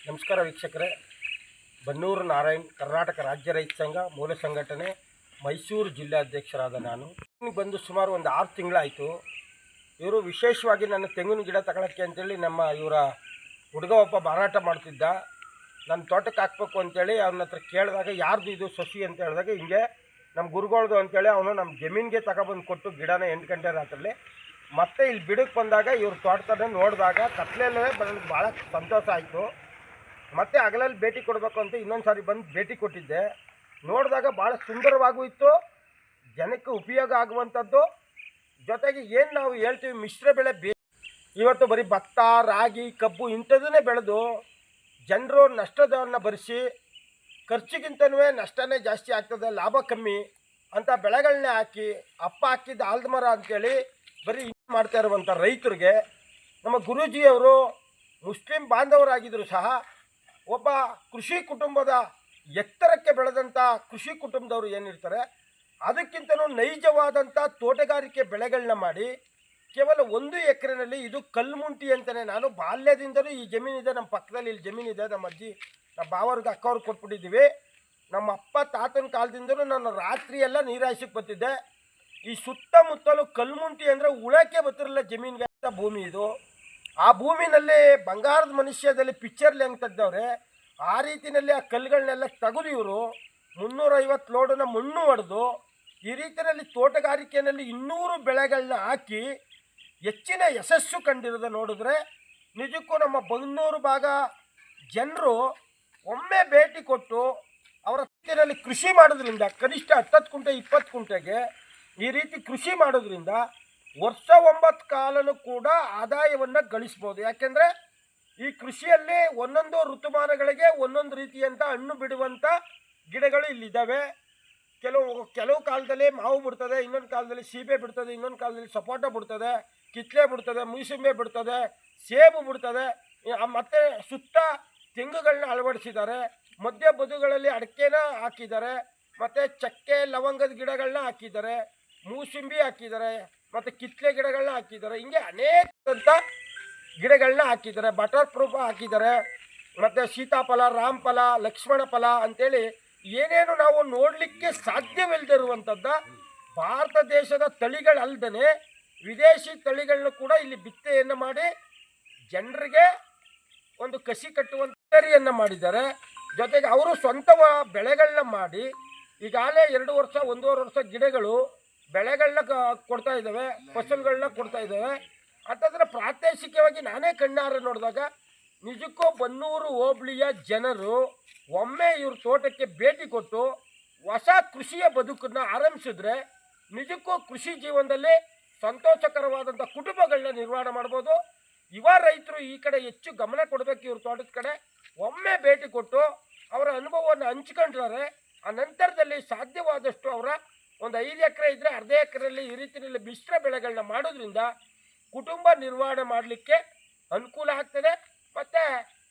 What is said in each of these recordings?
ನಮಸ್ಕಾರ ವೀಕ್ಷಕರೇ. ಬನ್ನೂರು ನಾರಾಯಣ್, ಕರ್ನಾಟಕ ರಾಜ್ಯ ರೈತ ಸಂಘ ಮೂಲ ಸಂಘಟನೆ ಮೈಸೂರು ಜಿಲ್ಲಾಧ್ಯಕ್ಷರಾದ ನಾನು ಬಂದು ಸುಮಾರು ಒಂದು 6 ತಿಂಗಳಾಯಿತು. ಇವರು ವಿಶೇಷವಾಗಿ ನನ್ನ ತೆಂಗಿನ ಗಿಡ ತಗೊಳ್ಳೋಕ್ಕೆ ಅಂತೇಳಿ ನಮ್ಮ ಇವರ ಹುಡುಗ ಒಬ್ಬ ಮಾರಾಟ ಮಾಡ್ತಿದ್ದ. ನನ್ನ ತೋಟಕ್ಕೆ ಹಾಕ್ಬೇಕು ಅಂತೇಳಿ ಅವನ ಹತ್ರ ಕೇಳಿದಾಗ ಯಾರ್ದು ಇದು ಸಸಿ ಅಂತ ಹೇಳಿದಾಗ ಹಿಂಗೆ ನಮ್ಮ ಗುರುಗಳದು ಅಂತೇಳಿ ಅವನು ನಮ್ಮ ಜಮೀನಿಗೆ ತಗೊಬಂದು ಕೊಟ್ಟು ಗಿಡನ 8 ಗಂಟೆ ರಾತ್ರಿ ಮತ್ತೆ ಇಲ್ಲಿ ಬಿಡಕ್ಕೆ ಬಂದಾಗ ಇವ್ರ ತೋಟದ ನೋಡಿದಾಗ ಕತ್ಲೆಯಲ್ಲೇ ನನಗೆ ಭಾಳ ಸಂತೋಷ ಆಯಿತು. ಮತ್ತೆ ಹಗಲಲ್ಲಿ ಭೇಟಿ ಕೊಡಬೇಕು ಅಂತ ಇನ್ನೊಂದು ಸಾರಿ ಬಂದು ಭೇಟಿ ಕೊಟ್ಟಿದ್ದೆ. ನೋಡಿದಾಗ ಭಾಳ ಸುಂದರವಾಗೂ ಇತ್ತು, ಜನಕ್ಕೆ ಉಪಯೋಗ ಆಗುವಂಥದ್ದು. ಜೊತೆಗೆ ಏನು ನಾವು ಹೇಳ್ತೀವಿ ಮಿಶ್ರ ಬೆಳೆ ಇವತ್ತು ಬರೀ ಭತ್ತ, ರಾಗಿ, ಕಬ್ಬು ಇಂಥದನ್ನೇ ಬೆಳೆದು ಜನರು ನಷ್ಟದವನ್ನು ಭರಿಸಿ ಖರ್ಚಿಗಿಂತನೂ ನಷ್ಟನೇ ಜಾಸ್ತಿ ಆಗ್ತದೆ, ಲಾಭ ಕಮ್ಮಿ ಅಂತ ಬೆಳೆಗಳನ್ನೇ ಹಾಕಿ ಅಪ್ಪ ಹಾಕಿದ್ದ ಆಲದ ಮರ ಅಂಥೇಳಿ ಬರೀ ಮಾಡ್ತಾ ಇರುವಂಥ ರೈತರಿಗೆ ನಮ್ಮ ಗುರೂಜಿಯವರು ಮುಸ್ಲಿಂ ಬಾಂಧವರಾಗಿದ್ದರೂ ಸಹ ಒಬ್ಬ ಕೃಷಿ ಕುಟುಂಬದ ಎತ್ತರಕ್ಕೆ ಬೆಳೆದಂಥ ಕೃಷಿ ಕುಟುಂಬದವರು ಏನಿರ್ತಾರೆ ಅದಕ್ಕಿಂತಲೂ ನೈಜವಾದಂಥ ತೋಟಗಾರಿಕೆ ಬೆಳೆಗಳನ್ನ ಮಾಡಿ ಕೇವಲ 1 ಎಕರೆನಲ್ಲಿ ಇದು ಕಲ್ಮುಂಟಿ ಅಂತಲೇ ನಾನು ಬಾಲ್ಯದಿಂದಲೂ ಈ ಜಮೀನಿದೆ, ನಮ್ಮ ಪಕ್ಕದಲ್ಲಿ ಇಲ್ಲಿ ಜಮೀನಿದೆ, ನಮ್ಮ ಅಜ್ಜಿ ನಮ್ಮ ಬಾವರ್ಗೆ ಅಕ್ಕವ್ರಿಗೆ ಕೊಟ್ಬಿಟ್ಟಿದ್ದೀವಿ. ನಮ್ಮ ಅಪ್ಪ ತಾತನ ಕಾಲದಿಂದಲೂ ನಾನು ರಾತ್ರಿ ಎಲ್ಲ ನೀರಾಯಿಸಕ್ಕೆ ಬರ್ತಿದ್ದೆ. ಈ ಸುತ್ತಮುತ್ತಲೂ ಕಲ್ಮುಂಟಿ ಅಂದರೆ ಉಳಕ್ಕೆ ಬರ್ತಿರಲಿಲ್ಲ ಜಮೀನಿಗೆ ಅಂತ ಭೂಮಿ ಇದು. ಆ ಭೂಮಿನಲ್ಲಿ ಬಂಗಾರದ ಮನುಷ್ಯದಲ್ಲಿ ಪಿಕ್ಚರ್ಲಿ ಹೆಂಗೆ ತೆಗ್ದವ್ರೆ ಆ ರೀತಿಯಲ್ಲಿ ಆ ಕಲ್ಲುಗಳನ್ನೆಲ್ಲ ತೆಗೆದು ಇವರು 350 ಲೋಡನ್ನ ಮಣ್ಣು ಹೊಡೆದು ಈ ರೀತಿಯಲ್ಲಿ ತೋಟಗಾರಿಕೆಯಲ್ಲಿ 200 ಬೆಳೆಗಳನ್ನ ಹಾಕಿ ಹೆಚ್ಚಿನ ಯಶಸ್ಸು ಕಂಡಿರೋದು ನೋಡಿದ್ರೆ ನಿಜಕ್ಕೂ ನಮ್ಮ ಬನ್ನೂರು ಭಾಗ ಜನರು ಒಮ್ಮೆ ಭೇಟಿ ಕೊಟ್ಟು ಅವರ ರೀತಿಯಲ್ಲಿ ಕೃಷಿ ಮಾಡೋದ್ರಿಂದ ಕನಿಷ್ಠ 10 ಕುಂಟೆ 20 ಕುಂಟೆಗೆ ಈ ರೀತಿ ಕೃಷಿ ಮಾಡೋದ್ರಿಂದ ವರ್ಷ 9 ಕಾಲನೂ ಕೂಡ ಆದಾಯವನ್ನು ಗಳಿಸ್ಬೋದು. ಯಾಕೆಂದರೆ ಈ ಕೃಷಿಯಲ್ಲಿ ಒಂದೊಂದು ಋತುಮಾನಗಳಿಗೆ ಒಂದೊಂದು ರೀತಿಯಂಥ ಹಣ್ಣು ಬಿಡುವಂಥ ಗಿಡಗಳು ಇಲ್ಲಿದ್ದಾವೆ. ಕೆಲವು ಕಾಲದಲ್ಲಿ ಮಾವು ಬಿಡ್ತದೆ, ಇನ್ನೊಂದು ಕಾಲದಲ್ಲಿ ಸೀಬೆ ಬಿಡ್ತದೆ, ಇನ್ನೊಂದು ಕಾಲದಲ್ಲಿ ಸಪೋಟ ಬಿಡ್ತದೆ, ಕಿತ್ತಳೆ ಬಿಡ್ತದೆ, ಮೂಸಂಬೆ ಬಿಡ್ತದೆ, ಸೇಬು ಬಿಡ್ತದೆ. ಮತ್ತು ಸುತ್ತ ತೆಂಗುಗಳನ್ನ ಅಳವಡಿಸಿದ್ದಾರೆ, ಮಧ್ಯ ಬದುಗಳಲ್ಲಿ ಅಡಿಕೆನ ಹಾಕಿದ್ದಾರೆ, ಮತ್ತು ಚಕ್ಕೆ ಲವಂಗದ ಗಿಡಗಳನ್ನ ಹಾಕಿದ್ದಾರೆ, ಮೂಸಂಬಿ ಹಾಕಿದ್ದಾರೆ, ಮತ್ತು ಕಿತ್ತಳೆ ಗಿಡಗಳನ್ನ ಹಾಕಿದ್ದಾರೆ. ಹಿಂಗೆ ಅನೇಕ ಗಿಡಗಳನ್ನ ಹಾಕಿದ್ದಾರೆ, ಬಟರ್ ಪ್ರೂಫ್ ಹಾಕಿದ್ದಾರೆ, ಮತ್ತು ಸೀತಾಫಲ, ರಾಮಫಲ, ಲಕ್ಷ್ಮಣ ಫಲ ಅಂಥೇಳಿ ಏನೇನು ನಾವು ನೋಡಲಿಕ್ಕೆ ಸಾಧ್ಯವಿಲ್ಲದಿರುವಂಥದ್ದು ಭಾರತ ದೇಶದ ತಳಿಗಳಲ್ಲದೇ ವಿದೇಶಿ ತಳಿಗಳನ್ನ ಕೂಡ ಇಲ್ಲಿ ಬಿತ್ತೆಯನ್ನು ಮಾಡಿ ಜನರಿಗೆ ಒಂದು ಕಸಿ ಕಟ್ಟುವಂಥ ತಯಾರಿಯನ್ನು ಮಾಡಿದ್ದಾರೆ. ಜೊತೆಗೆ ಅವರು ಸ್ವಂತ ಬೆಳೆಗಳನ್ನ ಮಾಡಿ ಈಗಾಗಲೇ 2 ವರ್ಷ 1.5 ವರ್ಷ ಗಿಡಗಳು ಬೆಳೆಗಳನ್ನ ಕೊಡ್ತಾ ಇದ್ದಾವೆ, ಫಸಲುಗಳನ್ನ ಕೊಡ್ತಾ ಇದ್ದಾವೆ. ಅಂತಂದರೆ ಪ್ರಾದೇಶಿಕವಾಗಿ ನಾನೇ ಕಣ್ಣಾರೆ ನೋಡಿದಾಗ ನಿಜಕ್ಕೂ ಬನ್ನೂರು ಹೋಬಳಿಯ ಜನರು ಒಮ್ಮೆ ಇವ್ರ ತೋಟಕ್ಕೆ ಭೇಟಿ ಕೊಟ್ಟು ಹೊಸ ಕೃಷಿಯ ಬದುಕನ್ನು ಆರಂಭಿಸಿದ್ರೆ ನಿಜಕ್ಕೂ ಕೃಷಿ ಜೀವನದಲ್ಲಿ ಸಂತೋಷಕರವಾದಂಥ ಕುಟುಂಬಗಳನ್ನ ನಿರ್ವಹಣೆ ಮಾಡ್ಬೋದು. ಯುವ ರೈತರು ಈ ಕಡೆ ಹೆಚ್ಚು ಗಮನ ಕೊಡಬೇಕು. ಇವ್ರ ತೋಟದ ಕಡೆ ಒಮ್ಮೆ ಭೇಟಿ ಕೊಟ್ಟು ಅವರ ಅನುಭವವನ್ನು ಹಂಚ್ಕೊಂಡ್ರೆ ಆ ನಂತರದಲ್ಲಿ ಸಾಧ್ಯವಾದಷ್ಟು ಅವರ ಒಂದು 5 ಎಕರೆ ಇದ್ದರೆ ಅರ್ಧ ಎಕರೆಯಲ್ಲಿ ಈ ರೀತಿಯಲ್ಲಿ ಮಿಶ್ರ ಬೆಳೆಗಳನ್ನ ಮಾಡೋದ್ರಿಂದ ಕುಟುಂಬ ನಿರ್ವಹಣೆ ಮಾಡಲಿಕ್ಕೆ ಅನುಕೂಲ ಆಗ್ತದೆ. ಮತ್ತು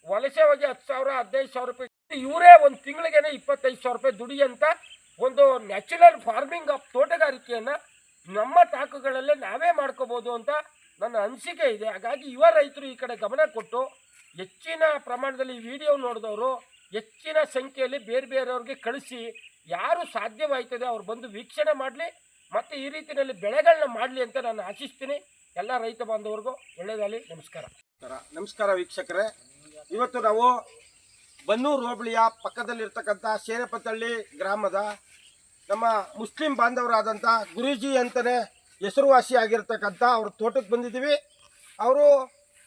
ವಲಸೆ ಹೋಗಿ 10,000 15,000 ರೂಪಾಯಿ ಇವರೇ ಒಂದು ತಿಂಗಳಿಗೇ 25,000 ರೂಪಾಯಿ ದುಡಿಯಂಥ ಒಂದು ನ್ಯಾಚುರಲ್ ಫಾರ್ಮಿಂಗ್ ಆಫ್ ತೋಟಗಾರಿಕೆಯನ್ನು ನಮ್ಮ ತಾಕುಗಳಲ್ಲೇ ನಾವೇ ಮಾಡ್ಕೋಬೋದು ಅಂತ ನನ್ನ ಅನಿಸಿಕೆ ಇದೆ. ಹಾಗಾಗಿ ಯುವ ರೈತರು ಈ ಕಡೆ ಗಮನ ಕೊಟ್ಟು ಹೆಚ್ಚಿನ ಪ್ರಮಾಣದಲ್ಲಿ ಈ ವಿಡಿಯೋ ನೋಡಿದವರು ಹೆಚ್ಚಿನ ಸಂಖ್ಯೆಯಲ್ಲಿ ಬೇರೆಯವ್ರಿಗೆ ಕಳಿಸಿ ಯಾರು ಸಾಧ್ಯವಾಯ್ತದೆ ಅವ್ರು ಬಂದು ವೀಕ್ಷಣೆ ಮಾಡಲಿ ಮತ್ತು ಈ ರೀತಿಯಲ್ಲಿ ಬೆಳೆಗಳನ್ನ ಮಾಡಲಿ ಅಂತ ನಾನು ಆಶಿಸ್ತೀನಿ. ಎಲ್ಲ ರೈತ ಬಾಂಧವರಿಗೂ ಒಳ್ಳೆಯದಾಗಲಿ. ನಮಸ್ಕಾರ ವೀಕ್ಷಕರೇ. ಇವತ್ತು ನಾವು ಬನ್ನೂರು ಹೋಬಳಿಯ ಪಕ್ಕದಲ್ಲಿರ್ತಕ್ಕಂಥ ಶೇರಪತಳ್ಳಿ ಗ್ರಾಮದ ನಮ್ಮ ಮುಸ್ಲಿಂ ಬಾಂಧವರಾದಂಥ ಗುರೂಜಿ ಅಂತಲೇ ಹೆಸರುವಾಸಿಯಾಗಿರ್ತಕ್ಕಂಥ ಅವ್ರ ತೋಟಕ್ಕೆ ಬಂದಿದ್ದೀವಿ. ಅವರು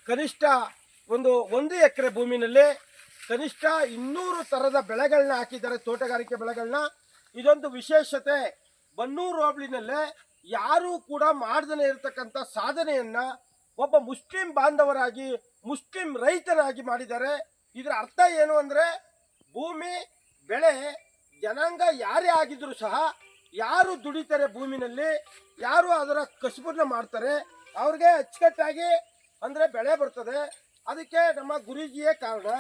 ಕನಿಷ್ಠ 1 ಎಕರೆ ಭೂಮಿನಲ್ಲಿ ಕನಿಷ್ಠ 200 ಥರದ ಬೆಳೆಗಳನ್ನ ಹಾಕಿದ್ದಾರೆ, ತೋಟಗಾರಿಕೆ ಬೆಳೆಗಳನ್ನ. ಇದೊಂದು ವಿಶೇಷತೆ. ಬನ್ನೂರು ಹೋಬಳಿನಲ್ಲೇ ಯಾರೂ ಕೂಡ ಮಾಡ್ದೇ ಇರತಕ್ಕಂಥ ಸಾಧನೆಯನ್ನು ಒಬ್ಬ ಮುಸ್ಲಿಂ ಬಾಂಧವರಾಗಿ ಮುಸ್ಲಿಂ ರೈತರಾಗಿ ಮಾಡಿದ್ದಾರೆ. ಇದರ ಅರ್ಥ ಏನು ಅಂದರೆ ಭೂಮಿ ಬೆಳೆ ಜನಾಂಗ ಯಾರೇ ಆಗಿದ್ರೂ ಸಹ ಯಾರು ದುಡಿತಾರೆ ಭೂಮಿನಲ್ಲಿ, ಯಾರು ಅದರ ಕಸುಬನ್ನು ಮಾಡ್ತಾರೆ ಅವ್ರಿಗೆ ಅಚ್ಚುಕಟ್ಟಾಗಿ ಅಂದರೆ ಬೆಳೆ ಬರ್ತದೆ. ಅದಕ್ಕೆ ನಮ್ಮ ಗುರೂಜಿಯೇ ಕಾರಣ.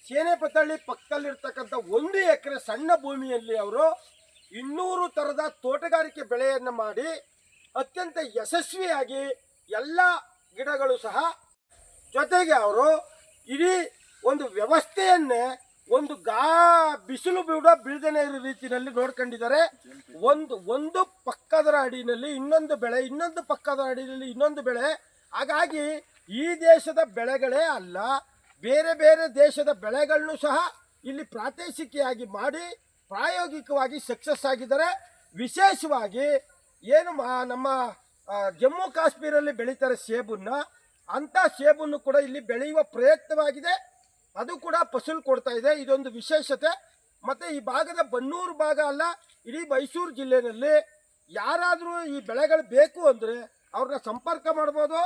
ಶೇನೆಪತಳ್ಳಿ ಪಕ್ಕದಲ್ಲಿರ್ತಕ್ಕಂಥ 1 ಎಕರೆ ಸಣ್ಣ ಭೂಮಿಯಲ್ಲಿ ಅವರು 200 ಥರದ ತೋಟಗಾರಿಕೆ ಬೆಳೆಯನ್ನು ಮಾಡಿ ಅತ್ಯಂತ ಯಶಸ್ವಿಯಾಗಿ ಎಲ್ಲ ಗಿಡಗಳು ಸಹ ಜೊತೆಗೆ ಅವರು ಇಡೀ ಒಂದು ವ್ಯವಸ್ಥೆಯನ್ನೇ ಒಂದು ಬಿಸಿಲು ಬೀಳದೇನೆ ಇರೋ ರೀತಿಯಲ್ಲಿ ನೋಡ್ಕೊಂಡಿದ್ದಾರೆ. ಒಂದು ಪಕ್ಕದ ಅಡಿನಲ್ಲಿ ಇನ್ನೊಂದು ಬೆಳೆ, ಇನ್ನೊಂದು ಪಕ್ಕದ ಅಡಿನಲ್ಲಿ ಇನ್ನೊಂದು ಬೆಳೆ. ಹಾಗಾಗಿ ಈ ದೇಶದ ಬೆಳೆಗಳೇ ಅಲ್ಲ, ಬೇರೆ ಬೇರೆ ದೇಶದ ಬೆಳೆಗಳನ್ನು ಸಹ ಇಲ್ಲಿ ಪ್ರಾದೇಶಿಕೆಯಾಗಿ ಮಾಡಿ ಪ್ರಾಯೋಗಿಕವಾಗಿ ಸಕ್ಸಸ್ ಆಗಿದ್ದಾರೆ. ವಿಶೇಷವಾಗಿ ಏನು ನಮ್ಮ ಜಮ್ಮು ಕಾಶ್ಮೀರಲ್ಲಿ ಬೆಳೀತಾರೆ ಸೇಬನ್ನ, ಅಂಥ ಸೇಬನ್ನು ಕೂಡ ಇಲ್ಲಿ ಬೆಳೆಯುವ ಪ್ರಯತ್ನವಾಗಿದೆ. ಅದು ಕೂಡ ಫಸಲು ಕೊಡ್ತಾ ಇದೆ. ಇದೊಂದು ವಿಶೇಷತೆ. ಮತ್ತು ಈ ಭಾಗದ ಬನ್ನೂರು ಭಾಗ ಅಲ್ಲ, ಇಡೀ ಮೈಸೂರು ಜಿಲ್ಲೆಯಲ್ಲಿ ಯಾರಾದರೂ ಈ ಬೆಳೆಗಳು ಬೇಕು ಅಂದರೆ ಅವ್ರನ್ನ ಸಂಪರ್ಕ ಮಾಡ್ಬೋದು.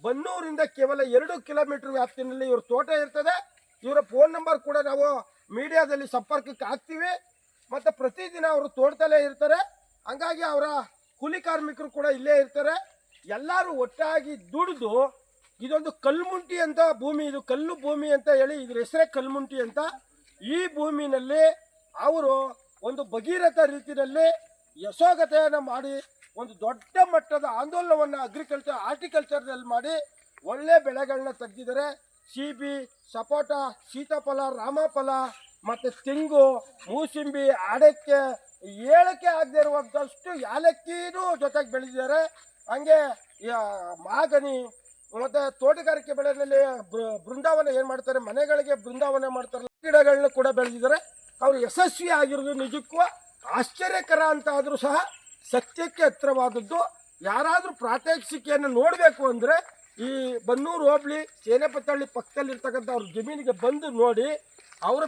ಬನ್ನೂರಿಂದ ಕೇವಲ 2 ಕಿಲೋಮೀಟರ್ ವ್ಯಾಪ್ತಿನಲ್ಲಿ ಇವ್ರ ತೋಟ ಇರ್ತದೆ. ಇವರ ಫೋನ್ ನಂಬರ್ ಕೂಡ ನಾವು ಮೀಡಿಯಾದಲ್ಲಿ ಸಂಪರ್ಕಕ್ಕೆ ಹಾಕ್ತೀವಿ. ಮತ್ತು ಪ್ರತಿದಿನ ಅವರು ತೋಟದಲ್ಲೇ ಇರ್ತಾರೆ. ಹಂಗಾಗಿ ಅವರ ಕೂಲಿ ಕಾರ್ಮಿಕರು ಕೂಡ ಇಲ್ಲೇ ಇರ್ತಾರೆ. ಎಲ್ಲರೂ ಒಟ್ಟಾಗಿ ದುಡಿದು ಇದೊಂದು ಕಲ್ಮುಂಟಿ ಅಂತ ಭೂಮಿ, ಇದು ಕಲ್ಲು ಭೂಮಿ ಅಂತ ಹೇಳಿ ಇದ್ರ ಹೆಸರೇ ಕಲ್ಮುಂಟಿ ಅಂತ. ಈ ಭೂಮಿನಲ್ಲಿ ಅವರು ಒಂದು ಭಗೀರಥ ರೀತಿಯಲ್ಲಿ ಯಶೋಗತೆಯನ್ನು ಮಾಡಿ ಒಂದು ದೊಡ್ಡ ಮಟ್ಟದ ಆಂದೋಲನವನ್ನು ಆರ್ಟಿಕಲ್ಚರ್ನಲ್ಲಿ ಮಾಡಿ ಒಳ್ಳೆ ಬೆಳೆಗಳನ್ನ ತೆಗೆದಿದ್ದಾರೆ. ಸೀಬಿ, ಸಪೋಟ, ಸೀತಾಫಲ, ರಾಮಫಲ ಮತ್ತು ತೆಂಗು, ಮೂಸಂಬಿ, ಅಡಕೆ, ಏಳಕ್ಕೆ ಆಗದೆ ಇರುವಂಥಷ್ಟು ಯಾಲಕ್ಕಿನೂ ಜೊತೆಗೆ ಬೆಳೆದಿದ್ದಾರೆ. ಹಂಗೆ ಮಾಗನಿ ಮತ್ತು ತೋಟಗಾರಿಕೆ ಬೆಳೆಯಲ್ಲಿ ಬೃಂದಾವನ ಏನು ಮಾಡ್ತಾರೆ, ಮನೆಗಳಿಗೆ ಬೃಂದಾವನ ಮಾಡ್ತಾರೆ, ಗಿಡಗಳನ್ನ ಕೂಡ ಬೆಳೆದಿದ್ದಾರೆ. ಅವರು ಯಶಸ್ವಿ ಆಗಿರೋದು ನಿಜಕ್ಕೂ ಆಶ್ಚರ್ಯಕರ ಅಂತ ಆದರೂ ಸಹ ಸತ್ಯಕ್ಕೆ ಹತ್ತಿರವಾದದ್ದು. ಯಾರಾದರೂ ಪ್ರಾತ್ಯಕ್ಷಿಕೆಯನ್ನು ನೋಡಬೇಕು ಅಂದರೆ ಈ ಬನ್ನೂರು ಹೋಬಳಿ ಸೇನೆಪತ್ತಳ್ಳಿ ಪಕ್ಕದಲ್ಲಿರ್ತಕ್ಕಂಥ ಅವ್ರ ಜಮೀನಿಗೆ ಬಂದು ನೋಡಿ. ಅವರು